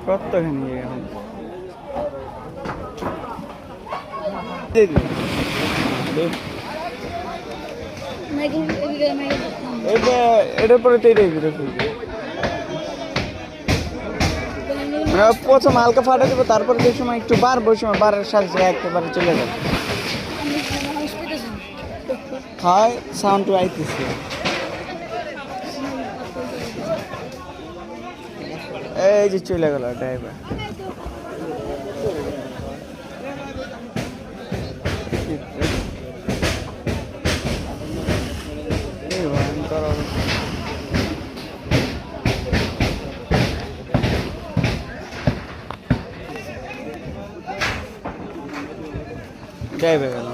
কতখানি এখন এটার পরে তো এটাই ঘুরে ফিরবে প্রথম হালকা ফাটা দেবো তারপরে যে সময় একটু বাড়বো ওই সময় বাড়ার সাথে সাথে একেবারে চলে যাবে হয় সাউন্ড আইতেছে এই যে চলে গেল ড্রাইভার ড্রাইভার গেল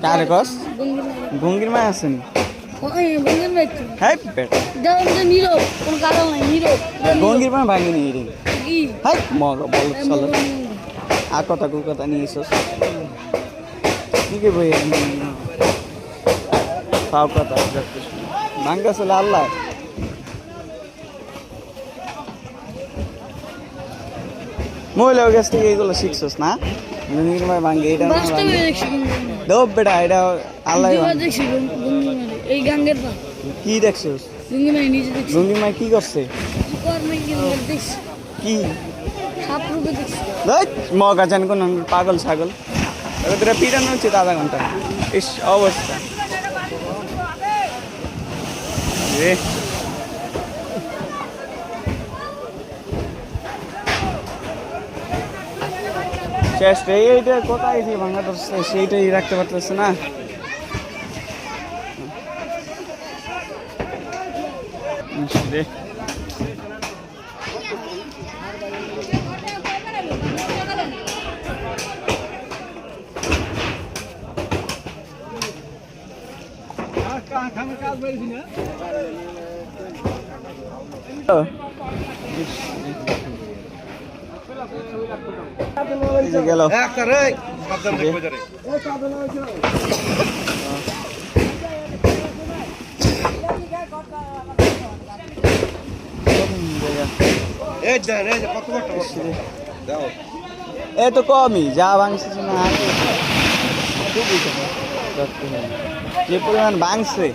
কারে কস গঙ্গির মা আছেন গঙ্গির মা ভাঙিনি রে হাই মগ বল চলো আর কথা কথা নিয়ে এসো কি বই পাও কথা ভাঙ্গা চলে আল্লাহ মহিলার কাছ থেকে এগুলো শিখছস না নির্ময় ভাঙ্গে এটা বেটা এটা আল্লাহ এই গাঙ্গের কি দেখছস লুঙ্গি মাই কি করছে কি মগা জান কোন পাগল ছাগল ওদের পিটানো উচিত আধা ঘন্টা ইস অবস্থা রে চেষ্টা এইটা কোথায় দিয়ে ভাঙা ধরছে সেইটাই রাখতে পারতেছে না রে গেল এ তো কমই যা ভাঙছে না যে পরিমাণ ভাঙছে